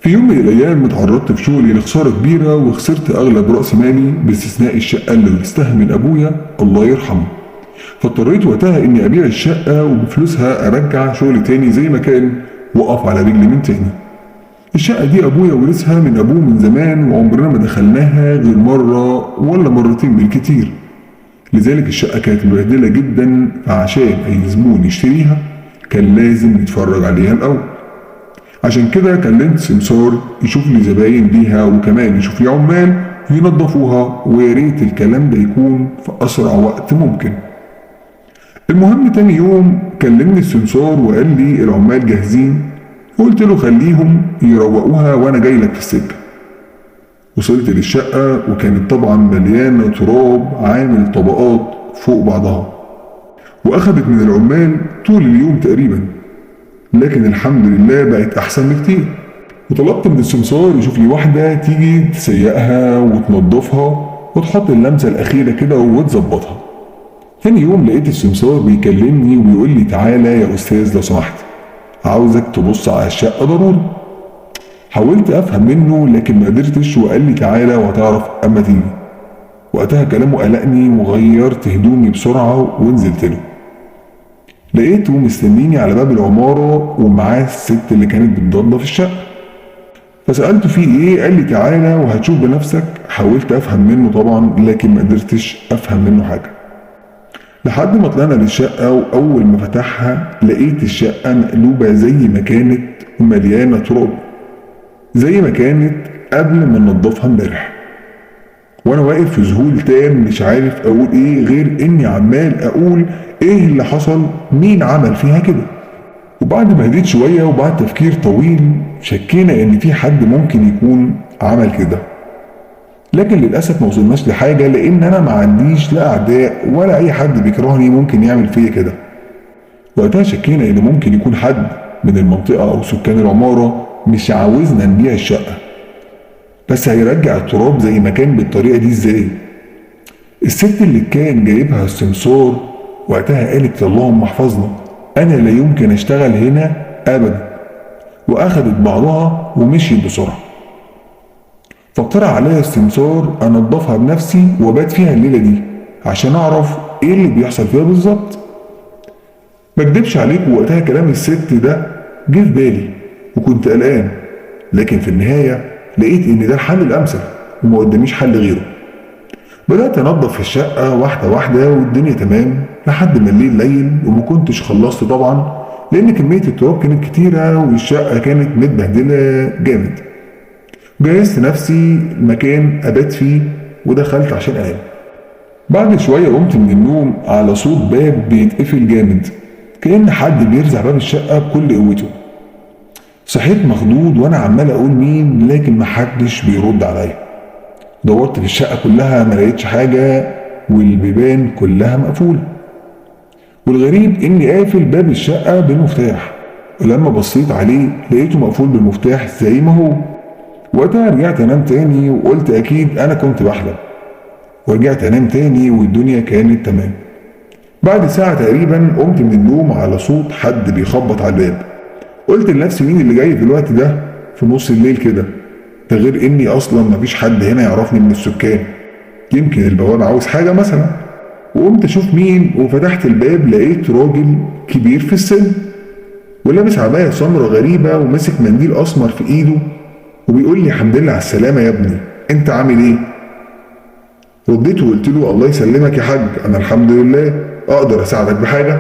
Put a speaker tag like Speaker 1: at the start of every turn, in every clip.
Speaker 1: في يوم من الأيام اتعرضت في شغلي لخسارة كبيرة وخسرت أغلب رأس مالي باستثناء الشقة اللي ورثتها من أبويا الله يرحمه. فاضطريت وقتها إني أبيع الشقة وبفلوسها أرجع شغلي تاني زي ما كان وأقف على رجلي من تاني. الشقة دي أبويا ورثها من أبوه من زمان وعمرنا ما دخلناها غير مرة ولا مرتين بالكتير. لذلك الشقة كانت مبهدلة جدا، فعشان أي زبون يشتريها كان لازم يتفرج عليها الأول. عشان كده كلمت سمسار يشوف لي زباين ليها وكمان يشوف لي عمال ينظفوها، ويا ريت الكلام ده يكون في أسرع وقت ممكن. المهم تاني يوم كلمني السمسار وقال لي العمال جاهزين، قلت له خليهم يروقوها وانا جاي لك في السكه. وصلت للشقه وكانت طبعا مليانه تراب عامل طبقات فوق بعضها، واخدت من العمال طول اليوم تقريبا، لكن الحمد لله بقت احسن بكتير. وطلبت من السمسار يشوف لي واحده تيجي تسيقها وتنضفها وتحط اللمسه الاخيره كده وتظبطها. تاني يوم لقيت السمسار بيكلمني وبيقول لي تعالى يا استاذ لو سمحت، عاوزك تبص على الشقة ضروري. حاولت افهم منه لكن ما قدرتش، وقال لي تعالى وهتعرف اما تيجي. وقتها كلامه قلقني وغيرت هدومي بسرعة ونزلت له. لقيته مستنيني على باب العمارة ومعاه الست اللي كانت بتنضف الشقة. فسألته فيه ايه، قال لي تعالى وهتشوف بنفسك. حاولت افهم منه طبعا لكن ما قدرتش افهم منه حاجة، لحد ما طلعنا للشقة. وأول ما فتحها لقيت الشقة مقلوبة زي ما كانت ومليانة تراب زي ما كانت قبل ما ننضفها امبارح. وأنا واقف في ذهول تام مش عارف أقول إيه غير إني عمال أقول إيه اللي حصل، مين عمل فيها كده. وبعد ما هديت شوية وبعد تفكير طويل شكينا إن في حد ممكن يكون عمل كده، لكن للأسف ما وصلناش لحاجة لأن أنا ما عنديش لا أعداء ولا أي حد بيكرهني ممكن يعمل فيا كده. وقتها شكينا إن ممكن يكون حد من المنطقة أو سكان العمارة مش عاوزنا نبيع الشقة، بس هيرجع التراب زي ما كان بالطريقة دي إزاي؟ الست اللي كان جايبها السمسار وقتها قالت اللهم احفظنا، أنا لا يمكن أشتغل هنا أبدا. وأخدت بعضها ومشيت بسرعة. فاقترح عليا السمسار انضفها بنفسي وابات فيها الليله دي عشان اعرف ايه اللي بيحصل فيها بالظبط. ما اكدبش عليك وقتها كلام الست ده جه في بالي وكنت قلقان، لكن في النهايه لقيت ان ده الحل الامثل وما قداميش حل غيره. بدات انضف في الشقه واحده واحده والدنيا تمام لحد ما الليل ليل وما كنتش خلصت طبعا لان كميه التراب كانت كتيره والشقه كانت متبهدله جامد. جهزت نفسي مكان أبات فيه ودخلت عشان أنام. بعد شوية قمت من النوم على صوت باب بيتقفل جامد كأن حد بيرزع باب الشقة بكل قوته. صحيت مخضوض وأنا عمال أقول مين لكن محدش بيرد عليا. دورت في الشقة كلها ما لقيتش حاجة والبيبان كلها مقفولة، والغريب إني قافل باب الشقة بالمفتاح، ولما بصيت عليه لقيته مقفول بالمفتاح زي ما هو. وقتها رجعت انام تاني وقلت اكيد انا كنت بحلم، ورجعت انام تاني والدنيا كانت تمام. بعد ساعة تقريبا قمت من النوم على صوت حد بيخبط على الباب. قلت لنفسي مين اللي جاي في الوقت ده في نص الليل كده، ده غير اني اصلا مفيش حد هنا يعرفني من السكان، يمكن البواب عاوز حاجة مثلا. وقمت اشوف مين وفتحت الباب لقيت راجل كبير في السن ولابس عباية سمرة غريبة وماسك منديل اسمر في ايده وبيقول لي الحمد لله على السلامة يا ابني، انت عامل ايه؟ رديت وقلت له الله يسلمك يا حاج، انا الحمد لله، اقدر اساعدك بحاجة؟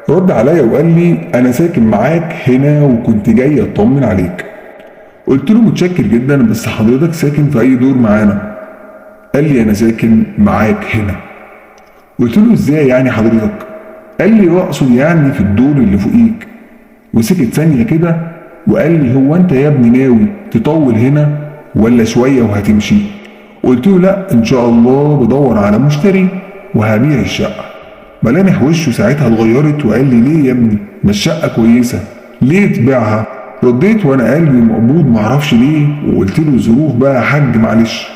Speaker 1: رد عليا وقال لي انا ساكن معاك هنا وكنت جاي اطمن عليك. قلت له متشكر جدا بس حضرتك ساكن في اي دور معانا؟ قال لي انا ساكن معاك هنا. قلت له ازاي يعني حضرتك؟ قال لي اقصد يعني في الدور اللي فوقيك. وسكت ثانية كده وقال لي هو انت يا ابني ناوي تطول هنا ولا شوية وهتمشي؟ قلت له لا ان شاء الله بدور على مشتري وهبيع الشقة. ملامح وشه ساعتها اتغيرت وقال لي ليه يا ابني، ما الشقة كويسة ليه تبيعها؟ رديت وانا قلبي مقبوض معرفش ليه وقلت له ظروف بقى يا حاج معلش.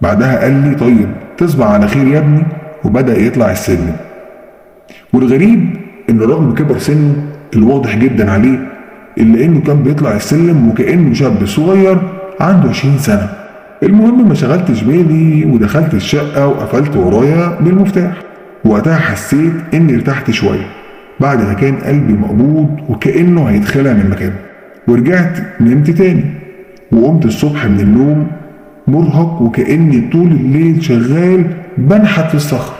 Speaker 1: بعدها قال لي طيب تصبح على خير يا ابني، وبدأ يطلع السلم. والغريب ان رغم كبر سنه الواضح جدا عليه إلا إنه كان بيطلع السلم وكأنه شاب صغير عنده 20 سنة. المهم ما شغلتش بالي ودخلت الشقة وقفلت ورايا بالمفتاح. وقتها حسيت إني ارتحت شوية بعد ما كان قلبي مقبوض وكأنه هيتخلع من مكانه. ورجعت نمت تاني وقمت الصبح من النوم مرهق وكأني طول الليل شغال بنحت في الصخر.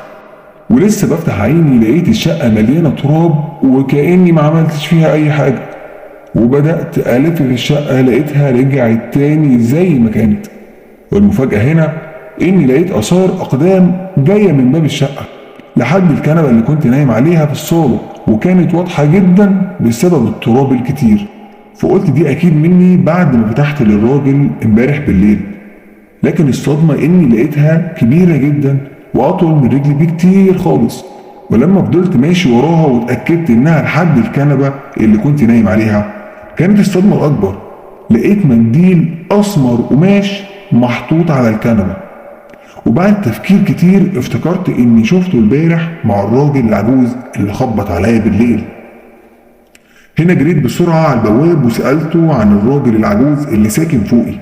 Speaker 1: ولسه بفتح عيني لقيت الشقة مليانة تراب وكأني ما عملتش فيها أي حاجة. وبدأت ألف في الشقة لقيتها رجعت تاني زي ما كانت. والمفاجأة هنا إني لقيت آثار أقدام جاية من باب الشقة لحد الكنبة اللي كنت نايم عليها في الصالة، وكانت واضحة جدا بسبب التراب الكتير. فقلت دي أكيد مني بعد ما فتحت للراجل امبارح بالليل. لكن الصدمة إني لقيتها كبيرة جدا وأطول من رجلي بكتير خالص. ولما فضلت ماشي وراها واتأكدت إنها لحد الكنبة اللي كنت نايم عليها، كانت الصدمة الأكبر. لقيت منديل أسمر قماش محطوط على الكنبة. وبعد تفكير كتير افتكرت إني شفته امبارح مع الراجل العجوز اللي خبط عليا بالليل. هنا جريت بسرعة على البواب وسألته عن الراجل العجوز اللي ساكن فوقي.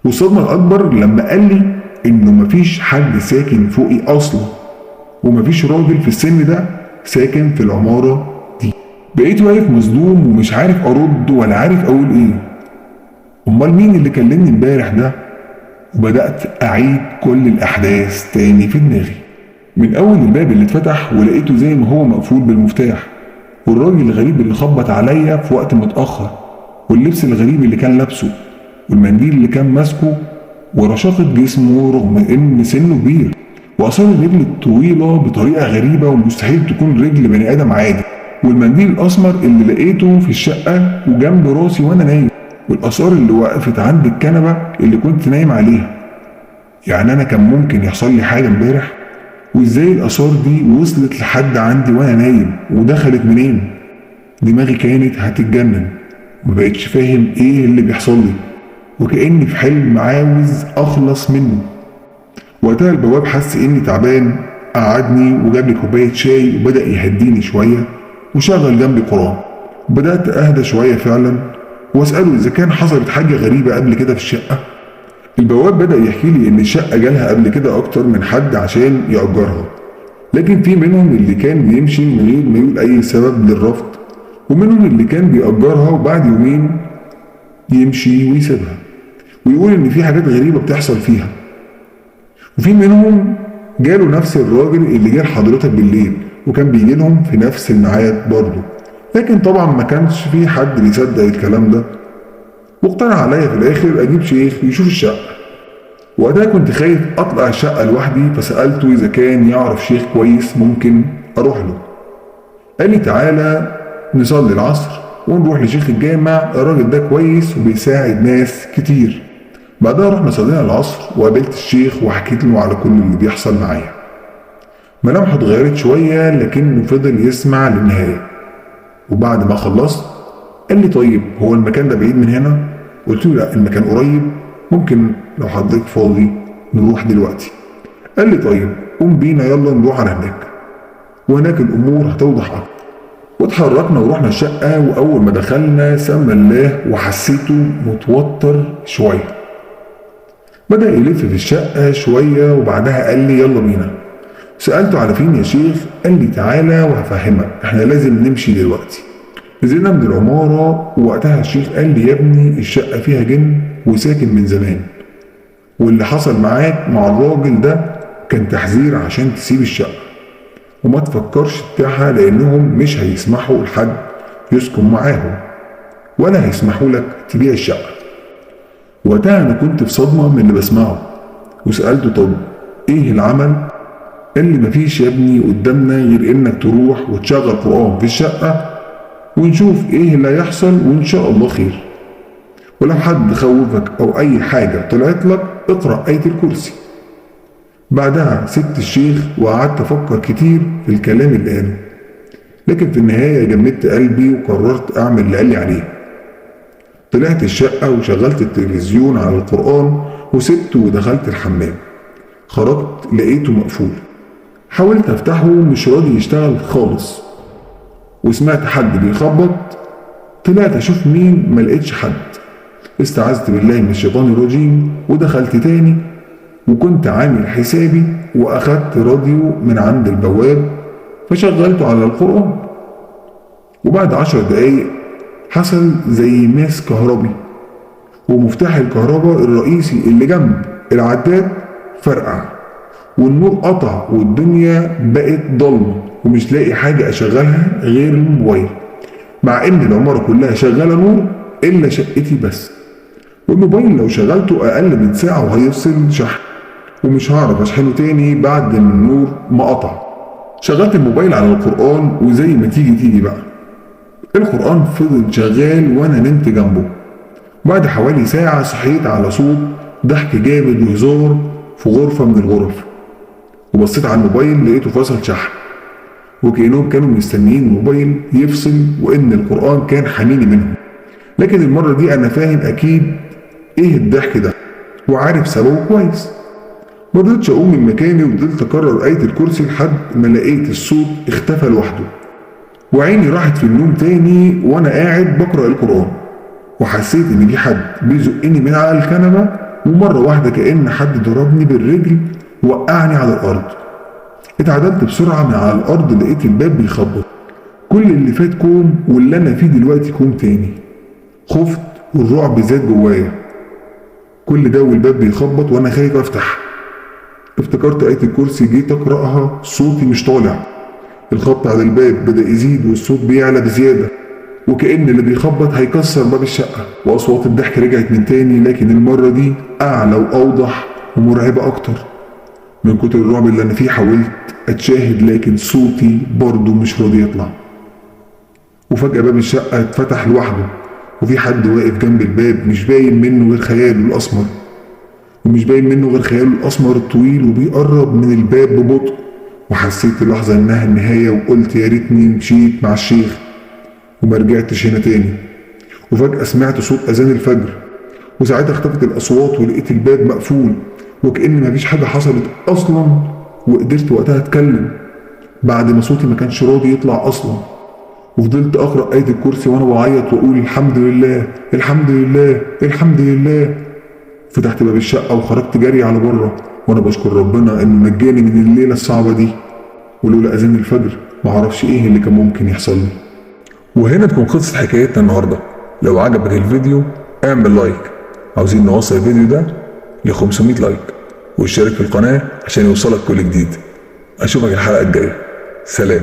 Speaker 1: والصدمة الأكبر لما قال لي إنه مفيش حد ساكن فوقي أصلا، ومفيش راجل في السن ده ساكن في العمارة دي. بقيت واقف مصدوم ومش عارف أرد ولا عارف أقول إيه. أمال مين اللي كلمني امبارح ده؟ وبدأت أعيد كل الأحداث تاني في دماغي من أول الباب اللي اتفتح ولقيته زي ما هو مقفول بالمفتاح، والراجل الغريب اللي خبط عليا في وقت متأخر، واللبس الغريب اللي كان لابسه، والمنديل اللي كان ماسكه، ورشاقة جسمه رغم إن سنه كبير، وآثار الرجل الطويلة بطريقة غريبة ومستحيل تكون رجل بني آدم عادي، والمنديل الأسمر اللي لقيته في الشقة وجنب راسي وأنا نايم، والآثار اللي وقفت عند الكنبة اللي كنت نايم عليها. يعني أنا كان ممكن يحصل لي حاجة امبارح؟ وإزاي الآثار دي وصلت لحد عندي وأنا نايم ودخلت منين؟ دماغي كانت هتتجنن، ومبقتش فاهم إيه اللي بيحصل لي، وكأني في حلم عاوز أخلص منه. وقتها البواب حس إني تعبان، قعدني وجاب لي كوباية شاي وبدأ يهديني شوية وشغل جنبي قرآن. بدأت أهدى شوية فعلا وأسأله إذا كان حصلت حاجة غريبة قبل كده في الشقة. البواب بدأ يحكي لي إن الشقة جالها قبل كده أكتر من حد عشان يأجرها، لكن في منهم اللي كان بيمشي من غير ما يقول أي سبب للرفض، ومنهم اللي كان بيأجرها وبعد يومين يمشي ويسيبها ويقول إن في حاجات غريبة بتحصل فيها. وفي منهم جاله نفس الراجل اللي جه لحضرتك بالليل وكان بيجي لهم في نفس الميعاد برضه، لكن طبعا ما كانش في حد بيصدق الكلام ده. واقترح عليا في الاخر اجيب شيخ يشوف الشقه. وقتها كنت خايف اطلع الشقه لوحدي، فسالته اذا كان يعرف شيخ كويس ممكن اروح له. قال لي تعالى نصلي العصر ونروح لشيخ الجامع، الراجل ده كويس وبيساعد ناس كتير. بعدها رحنا صلينا العصر وقابلت الشيخ وحكيت له على كل اللي بيحصل معايا. ملامحه اتغيرت شويه لكنه فضل يسمع للنهايه. وبعد ما خلصت قال لي طيب هو المكان ده بعيد من هنا؟ قلت له لا المكان قريب، ممكن لو حضرتك فاضي نروح دلوقتي. قال لي طيب قوم بينا يلا نروح على هناك، وهناك الامور هتوضح اكتر. واتحركنا ورحنا الشقه، واول ما دخلنا سمى الله وحسيته متوتر شويه. بدأ يلف في الشقه شويه وبعدها قال لي يلا بينا. سألته على فين يا شيخ؟ قال لي تعالى وهفهمك، احنا لازم نمشي دلوقتي. نزلنا من العمارة ووقتها الشيخ قال لي يا ابني الشقة فيها جن وساكن من زمان، واللي حصل معاك مع الراجل ده كان تحذير عشان تسيب الشقة وما تفكرش تبيعها، لأنهم مش هيسمحوا لحد يسكن معاهم ولا هيسمحوا لك تبيع الشقة. وقتها أنا كنت في صدمة من اللي بسمعه وسألته طب إيه العمل؟ قال لي مفيش يا ابني قدامنا غير إنك تروح وتشغل قرآن في الشقة ونشوف ايه اللي هيحصل وان شاء الله خير، ولو حد خوفك او اي حاجة طلعت لك اقرأ آية الكرسي. بعدها سبت الشيخ وقعدت افكر كتير في الكلام اللي قاله، لكن في النهاية جمدت قلبي وقررت اعمل اللي قال لي عليه. طلعت الشقة وشغلت التلفزيون على القرآن وسبته ودخلت الحمام. خرجت لقيته مقفول، حاولت افتحه مش راضي يشتغل خالص، وسمعت حد بيخبط طلعت اشوف مين، ما لقيتش حد. استعذت بالله من الشيطان الرجيم ودخلت تاني، وكنت عامل حسابي واخدت راديو من عند البواب فشغلته على القرآن. وبعد 10 دقايق حصل زي ماس كهربي، ومفتاح الكهرباء الرئيسي اللي جنب العداد فرقع، والنور قطع والدنيا بقت ضلمة ومش لاقي حاجة أشغلها غير الموبايل، مع إن العمارة كلها شغالة نور إلا شقتي بس. والموبايل لو شغلته أقل من ساعة وهيفصل شحن، ومش هعرف أشحنه تاني بعد ما النور ما قطع. شغلت الموبايل على القرآن وزي ما تيجي تيجي بقى. القرآن فضل شغال وأنا نمت جنبه. بعد حوالي ساعة صحيت على صوت ضحك جامد وهزار في غرفة من الغرف، وبصيت على الموبايل لقيته فصل شحن، وكأنهم كانوا مستنيين الموبايل يفصل وإن القرآن كان حاميني منهم. لكن المرة دي أنا فاهم أكيد إيه الضحك ده وعارف سببه كويس. مرضتش أقوم من مكاني وفضلت أكرر آية الكرسي لحد ما لقيت الصوت اختفى لوحده، وعيني راحت في النوم تاني وأنا قاعد بقرأ القرآن، وحسيت إن في حد بيزقني من على الكنبة، ومرة واحدة كأن حد ضربني بالرجل وقعني على الأرض. اتعدلت بسرعة من على الأرض لقيت الباب بيخبط. كل اللي فات كوم واللي أنا فيه دلوقتي كوم تاني. خفت والرعب زاد جوايا. كل ده والباب بيخبط وأنا خايف أفتح. افتكرت آية الكرسي، جيت أقرأها صوتي مش طالع. الخبط على الباب بدأ يزيد والصوت بيعلى بزيادة، وكأن اللي بيخبط هيكسر باب الشقة. وأصوات الضحك رجعت من تاني، لكن المرة دي أعلى وأوضح ومرعبة أكتر. من كتر الرعب اللي أنا فيه حاولت أتشاهد، لكن صوتي برضه مش راضي يطلع. وفجأة باب الشقة اتفتح لوحده، وفي حد واقف جنب الباب مش باين منه غير خياله الأسمر، الطويل، وبيقرب من الباب ببطء. وحسيت اللحظة إنها النهاية، وقلت يا ريتني مشيت مع الشيخ وما رجعتش هنا تاني. وفجأة سمعت صوت أذان الفجر، وساعتها اختفت الأصوات ولقيت الباب مقفول وكأن مفيش حاجة حصلت أصلا. وقدرت وقتها أتكلم بعد ما صوتي ما كانش راضي يطلع أصلا، وفضلت أقرأ آية الكرسي وأنا بعيط وأقول الحمد لله الحمد لله الحمد لله. فتحت باب الشقة وخرجت جري على بره وأنا بشكر ربنا إنه نجاني من الليلة الصعبة دي، ولولا أذان الفجر معرفش إيه اللي كان ممكن يحصل لي. وهنا تكون خلصت حكايتنا النهاردة. لو عجبك الفيديو اعمل لايك، عاوزين نوصل الفيديو ده ل 500 لايك، واشترك في القناة عشان يوصلك كل جديد. أشوفك الحلقة الجاية، سلام.